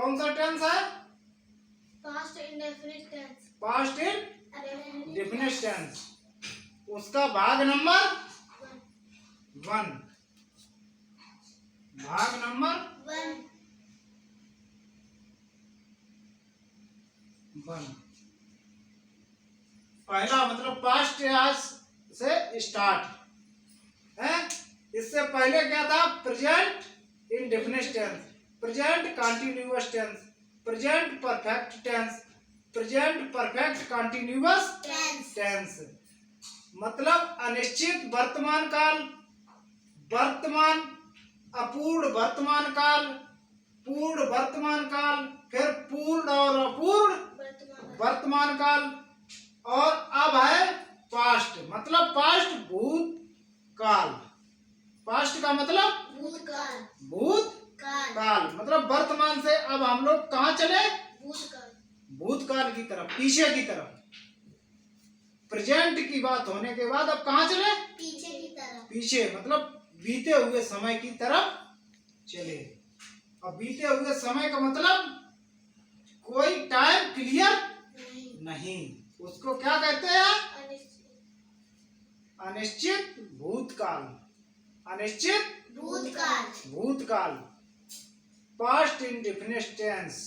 कौन सा टेंस है? Past indefinite tense. Past indefinite tense. उसका भाग नंबर 1। भाग नंबर 1। पहला मतलब पास्ट आज से स्टार्ट है। इससे पहले क्या था? Present indefinite tense, present continuous tense, present perfect tense, present perfect continuous tense. मतलब अनिश्चित वर्तमान काल, वर्तमान, अपूर्ण वर्तमान काल, पूर्ण वर्तमान काल, फिर पूर्ण और अपूर्ण वर्तमान काल, और अब है पास्ट। मतलब पास्ट भूतकाल। पास्ट का मतलब भूतकाल मतलब वर्तमान से अब हम लोग कहाँ चले? भूतकाल की तरफ, पीछे की तरफ। प्रेजेंट की बात होने के बाद अब कहाँ चले? पीछे की तरफ। पीछे मतलब बीते हुए समय की तरफ चले। अब बीते हुए समय का मतलब कोई टाइम क्लियर नहीं, उसको क्या कहते हैं? अनिश्चित भूतकाल। अनिश्चित भूतकाल। Past indefinite tense.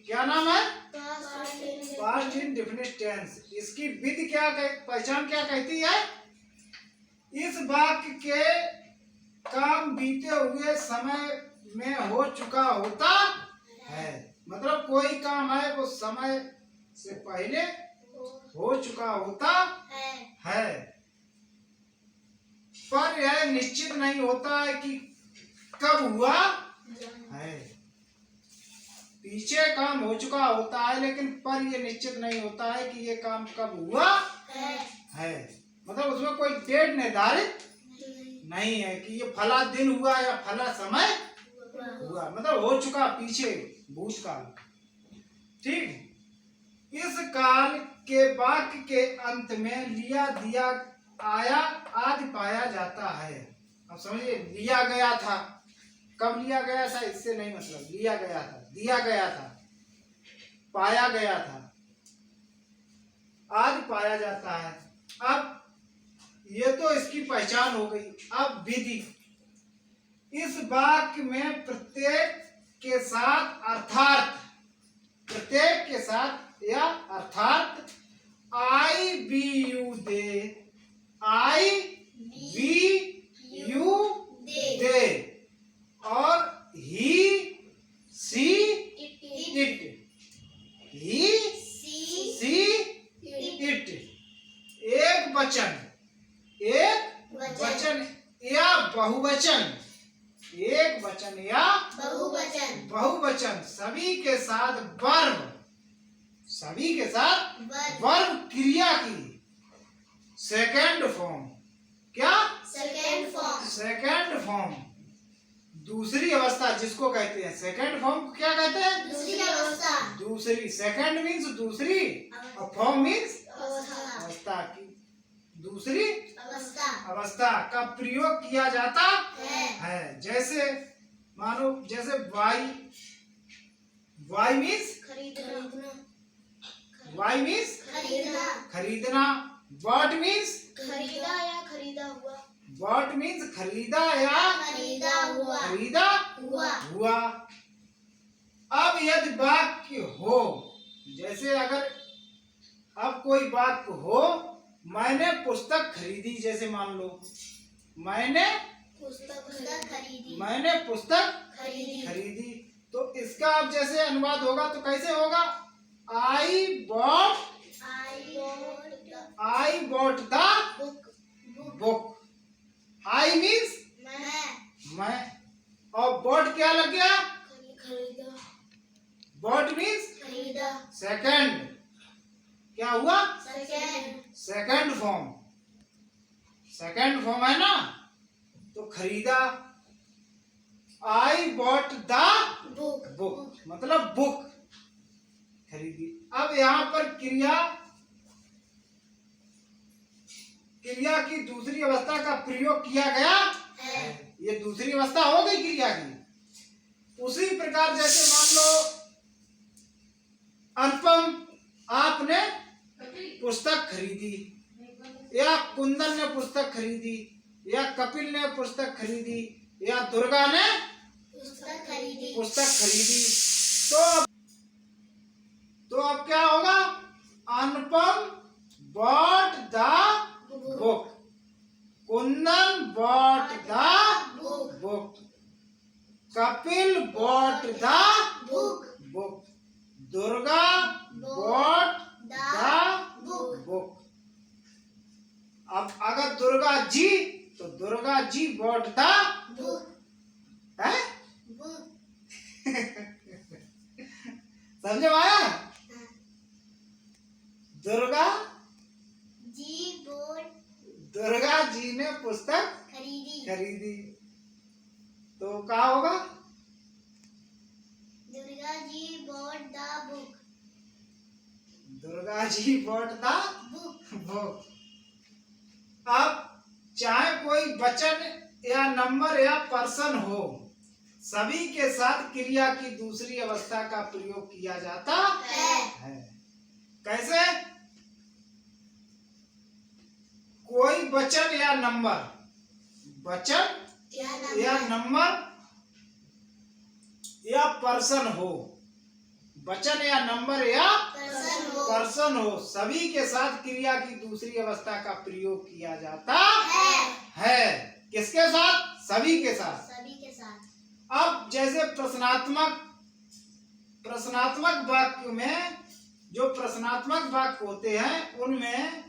क्या नाम है? Past indefinite tense. इसकी विधि क्या पहचान क्या कहती है? इस वाक्य के काम बीते हुए समय में हो चुका होता है। मतलब कोई काम है वो समय से पहले हो चुका होता है, पर यह निश्चित नहीं होता है कि कब हुआ है। पीछे काम हो चुका होता है लेकिन पर यह निश्चित नहीं होता है कि ये काम कब हुआ है। मतलब उसमें कोई डेट निर्धारित नहीं है कि ये फला दिन हुआ या फला समय हुआ। मतलब हो चुका पीछे, भूतकाल। ठीक। इस काल के वाक्य के अंत में लिया, दिया, आया आदि पाया जाता है। अब समझिए, लिया गया था, कब लिया गया था इससे नहीं मतलब, लिया गया था, दिया गया था, पाया गया था, आदि पाया जाता है। अब ये तो इसकी पहचान हो गई। अब विधि। इस वाक्य में प्रत्येक के साथ अर्थात, प्रत्येक के साथ या अर्थात I we you they, I we you they, और he she it, he she it, एक वचन, एक वचन या बहुवचन, एक वचन या बहुवचन, सभी के साथ वर्ब, सभी के साथ वर्ब क्रिया की सेकंड फॉर्म। क्या? सेकंड फॉर्म, दूसरी अवस्था जिसको कहते हैं। सेकंड फॉर्म को क्या कहते हैं? दूसरी अवस्था। दूसरी, सेकंड मीन्स दूसरी, और फॉर्म मीन्स अवस्था की दूसरी अवस्था का प्रयोग किया जाता है। जैसे मानो, जैसे buy, buy means buy means खरीदना, वॉट मीन्स खरीदा या खरीदा हुआ, वॉट मीन्स खरीदा या खरीदा हुआ। अब यदि वाक्य हो, जैसे अगर अब कोई वाक्य हो, मैंने पुस्तक खरीदी, जैसे मान लो मैंने पुस्तक खरीदी, तो इसका अब जैसे अनुवाद होगा तो कैसे होगा? I bought the book. I means मैं, और बॉट क्या लग गया? Bought means second. क्या हुआ? सेकंड फॉर्म, सेकंड फॉर्म है ना, तो खरीदा। आई बॉट द बुक मतलब बुक खरीदी। अब यहाँ पर क्रिया की दूसरी अवस्था का प्रयोग किया गया है। ये दूसरी अवस्था हो गई क्रिया की। उसी प्रकार जैसे मान लो खरीदी, या कुंदन ने पुस्तक खरीदी, या कपिल ने पुस्तक खरीदी, या दुर्गा ने पुस्तक खरीदी। तो अब क्या होगा? अनुपम bought the book, Kundan bought the book, Kapil bought the book, Durga bought the book। अब अगर दुर्गा जी तो दुर्गा जी bought the है? समझ में आया? दुर्गा जी ने पुस्तक खरीदी, तो क्या होगा? Durga ji bought the book। Durga ji bought the book। अब चाहे कोई वचन या नंबर या पर्सन हो, सभी के साथ क्रिया की दूसरी अवस्था का प्रयोग किया जाता है। कैसे? कोई वचन या नंबर, या नंबर या पर्सन हो, वचन या नंबर या पर्सन हो, सभी के साथ क्रिया की दूसरी अवस्था का प्रयोग किया जाता है। किसके साथ? सभी के साथ। अब जैसे प्रश्नात्मक वाक्य में जो प्रश्नात्मक वाक्य होते हैं उनमें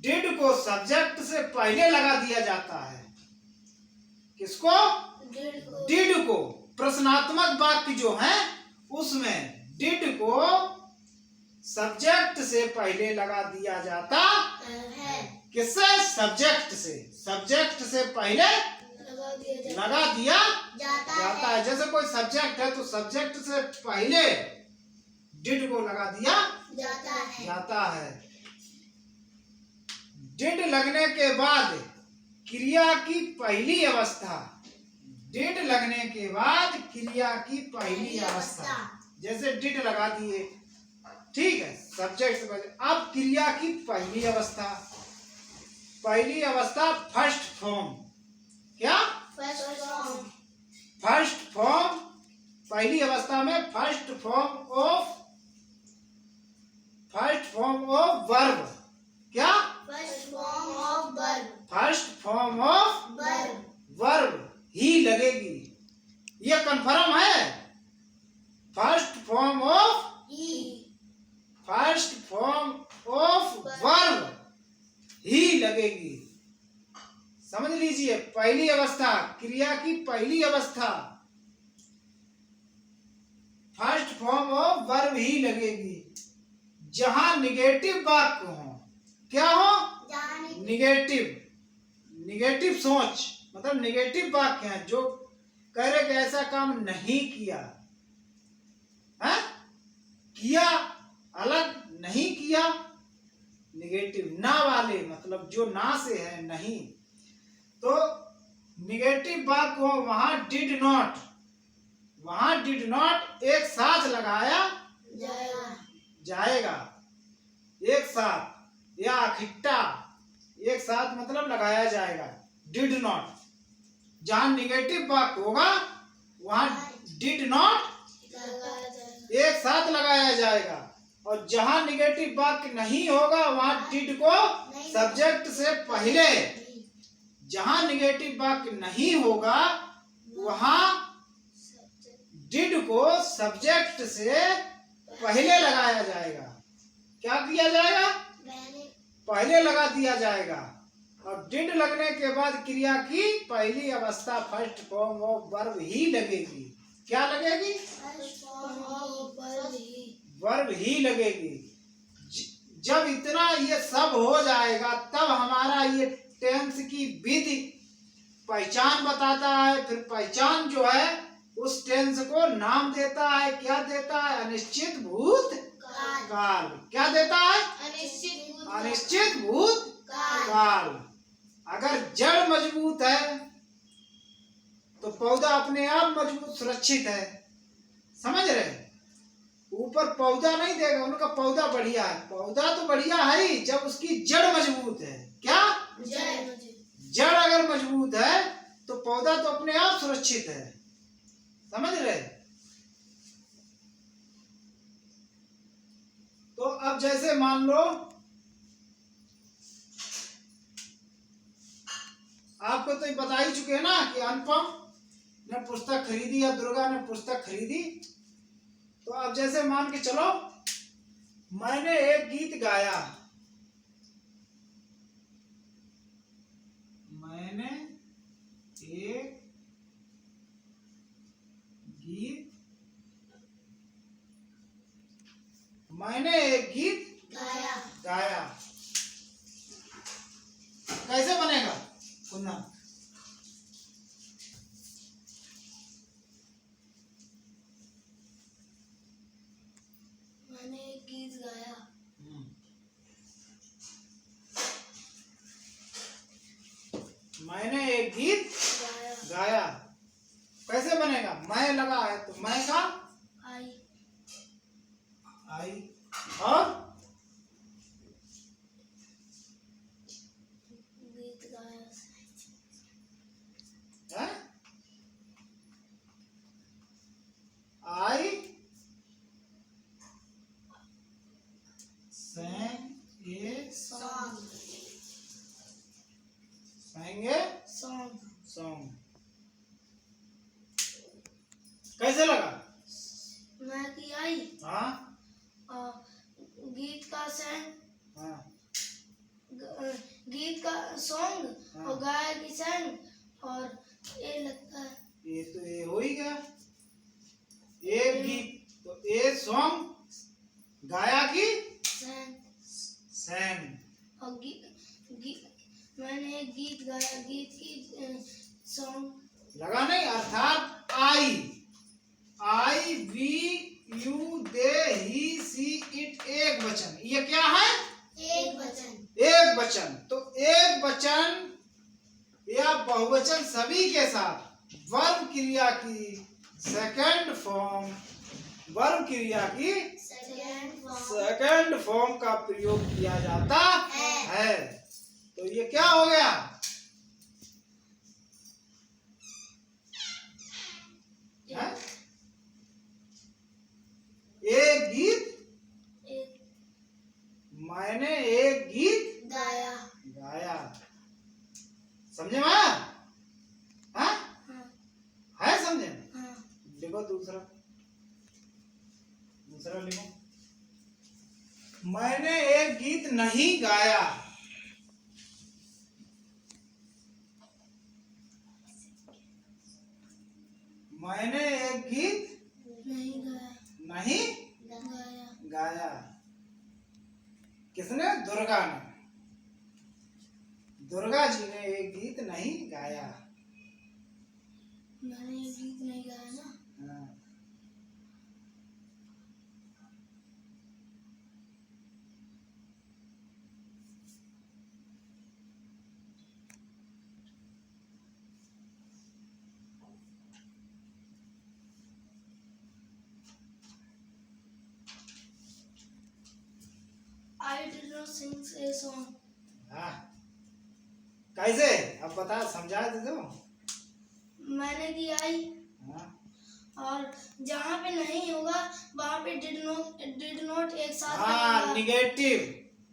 डिड को सब्जेक्ट से पहले लगा दिया जाता है। किसको? डिड को। प्रश्नात्मक वाक्य जो है उसमें डिड को सब्जेक्ट से पहले लगा दिया जाता है। किससे? सब्जेक्ट से पहले लगा दिया जाता है। जैसे कोई सब्जेक्ट है तो सब्जेक्ट से पहले डिड को लगा दिया जाता है। डिड लगने के बाद क्रिया की पहली अवस्था, डिड लगने के बाद क्रिया की पहली अवस्था, जैसे डिड लगा दिए, ठीक है, सब्जेक्ट से पहले। अब क्रिया की पहली अवस्था फर्स्ट फॉर्म। क्या? First form. पहली अवस्था में फर्स्ट फॉर्म ऑफ वर्ब। क्या? फर्स्ट फॉर्म ऑफ वर्ब ही लगेगी। ये कंफर्म है? फर्स्ट फॉर्म ऑफ वर्ब ही लगेगी। समझ लीजिए, पहली अवस्था, क्रिया की पहली अवस्था फर्स्ट फॉर्म ऑफ वर्ब ही लगेगी। जहां निगेटिव वाक्य हो, क्या हो? निगेटिव सोच, मतलब निगेटिव वाक्य है जो कह रहे कि ऐसा काम नहीं किया है, किया अलग, नहीं किया निगेटिव, ना वाले मतलब जो ना से है, नहीं। तो निगेटिव वाक्य हो वहां डिड नॉट एक साथ लगाया जाएगा, एक साथ या इकट्ठा एक साथ मतलब लगाया जाएगा। डिड नॉट, जहां निगेटिव वाक्य होगा वहां डिड नॉट एक साथ लगाया जाएगा, और जहां निगेटिव वाक्य नहीं होगा वहां डिड को सब्जेक्ट से पहले, जहां निगेटिव वाक्य नहीं होगा वहां डिड को सब्जेक्ट से पहले लगाया जाएगा। क्या किया जाएगा? पहले लगा दिया जाएगा। और डिड लगने के बाद क्रिया की पहली अवस्था फर्स्ट फॉर्म ऑफ वर्ब ही लगेगी। क्या लगेगी? वर्ब ही लगेगी। जब इतना ये सब हो जाएगा तब हमारा ये टेंस की विधि पहचान बताता है। फिर पहचान जो है उस टेंस को नाम देता है। क्या देता है? अनिश्चित भूत काल। क्या देता है? अनिश्चित भूत काल। अगर जड़ मजबूत है तो पौधा अपने आप मजबूत सुरक्षित है। समझ रहे? ऊपर पौधा नहीं देगा, उनका पौधा बढ़िया है। पौधा तो बढ़िया है ही जब उसकी जड़ मजबूत है। क्या? जड़ अगर मजबूत है तो पौधा तो अपने आप सुरक्षित है। समझ रहे? तो अब जैसे मान लो आपको तो बता ही चुके हैं ना कि अनुपम ने पुस्तक खरीदी या दुर्गा ने पुस्तक खरीदी। तो अब जैसे मान के चलो मैंने एक गीत गाया, मैंने एक गीत गाया। कैसे बनेगा सुनना। मैंने एक गीत गाया। मैंने एक गीत गाया। कैसे बनेगा? मैं लगा है तो मैं का आई और गीत गाया। है? आई sang a सॉन्ग song। कैसे लगा? मैं की आई हाँ और गीत का सैंग, हाँ गीत का सॉन्ग हाँ। और गाया की सैंग और ये लगता है। ये तो ये हो ही गया। एक गीत तो ए सॉन्ग, गाया की सैंग। और मैंने एक गीत गाया, गीत की सॉन्ग लगा नहीं? अर्थात I we you they he she it एक वचन। ये क्या है? एक वचन। एक वचन। तो एक वचन या बहुवचन सभी के साथ वर्ब क्रिया की सेकंड फॉर्म, वर्ब क्रिया की सेकंड फॉर्म का प्रयोग किया जाता है। तो ये क्या हो गया? है? एक गीत, मैंने एक गीत गाया। समझे में आया? हाँ? है समझे? लिखो दूसरा लिखो। मैंने एक गीत नहीं गाया। मैंने एक गीत नहीं गाया। किसने? दुर्गा ने। दुर्गा जी ने एक गीत नहीं गाया। मैंने एक गीत नहीं गाया ना। हाँ। I did not sing a song. हाँ। कैसे? अब बता, समझा दे दो। मैंने की आई हाँ। और जहाँ पे नहीं होगा वहाँ पे डिड नॉट एक साथ हाँ, लगेगा। निगेटिव।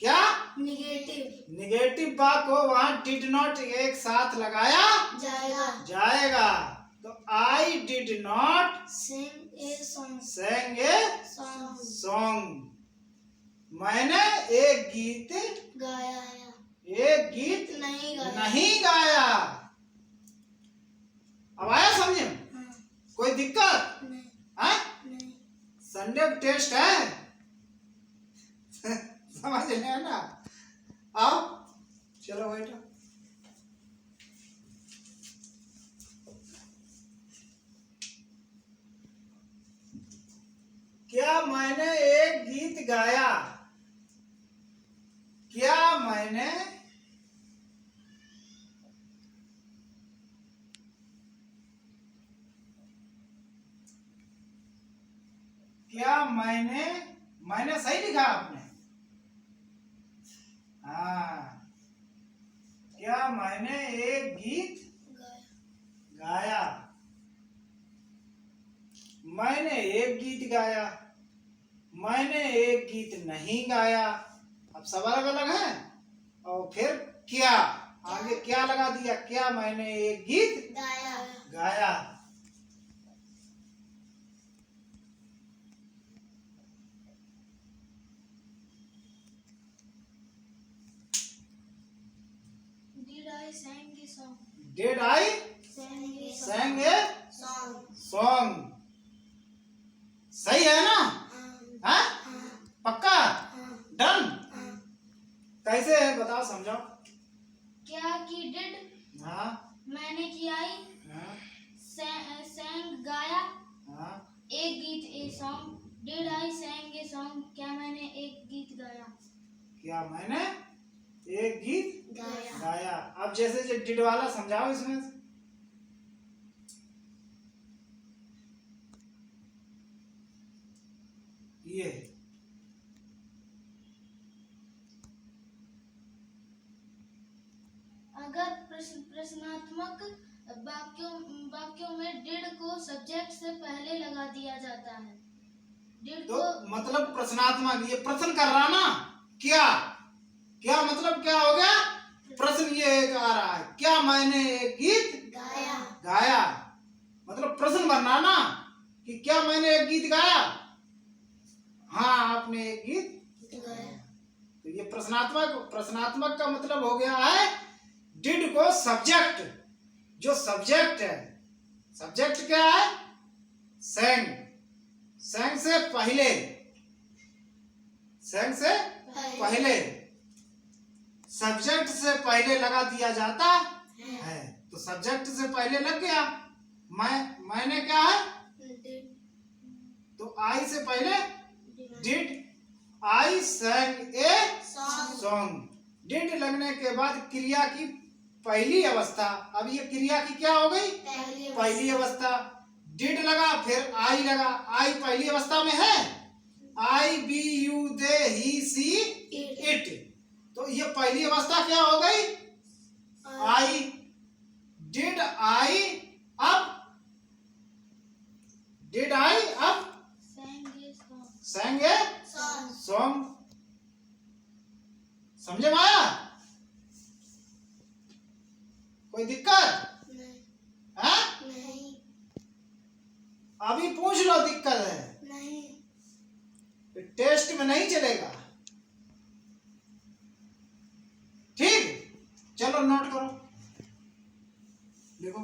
क्या? निगेटिव वाक को वहाँ डिड नॉट एक साथ लगाया जाएगा। तो I did not sing a song. sang a song। मैंने एक गीत गाया। एक गीत नहीं गाया। अब आया समझे? कोई दिक्कत? नहीं। संडे टेस्ट है। समझ रहे ना? आओ चलो बैठो। क्या मैंने एक गीत गाया? क्या मैंने क्या मैंने मैंने सही लिखा आपने? हाँ, क्या मैंने एक गीत गाया? मैंने एक गीत गाया, मैंने एक गीत नहीं गाया। अब सब अलग अलग है। और फिर क्या, आगे क्या लगा दिया? क्या मैंने एक गीत गाया। गाया। Did I sang a song? Did I sang a Song. song? सही है ना? हाँ? पक्का? डन? कैसे है बताओ, समझाओ। क्या की डिड हाँ मैंने कियाई, हाँ sang गाया, हाँ। एक गीत a song. Did I sang a song, क्या मैंने एक गीत गाया? क्या मैंने एक गीत गाया। गाया। अब जैसे जो डिड वाला समझाओ इसमें। ये अगर प्रश्नात्मक वाक्यों में डिड को सब्जेक्ट से पहले लगा दिया जाता है। डिड तो को मतलब प्रश्नात्मक, ये प्रश्न कर रहा ना। क्या क्या मतलब क्या हो गया? प्रश्न ये एक आ रहा है, क्या मैंने एक गीत गाया। गाया, मतलब प्रश्न बनना ना कि क्या मैंने एक गीत गाया। हाँ, आपने एक गीत गाया। तो ये प्रश्नात्मक का मतलब हो गया है डिड को सब्जेक्ट, जो सब्जेक्ट है। सब्जेक्ट क्या है? sang। sang से पहले, sang से पहले, सब्जेक्ट से पहले लगा दिया जाता है। तो सब्जेक्ट से पहले लग गया। मैंने क्या है? तो आई से पहले did I sang a song. Did लगने के बाद क्रिया की पहली अवस्था। अब ये क्रिया की क्या हो गई? पहली अवस्था। डिड लगा, फिर आई लगा। आई पहली अवस्था में है। I we you they he she it. तो ये पहली अवस्था क्या हो गई? आई। डिड आई अब sang ए सॉन्ग। समझे माया? कोई दिक्कत है? अभी पूछ लो दिक्कत है, टेस्ट में नहीं चलेगा। ठीक, चलो नोट करो, देखो।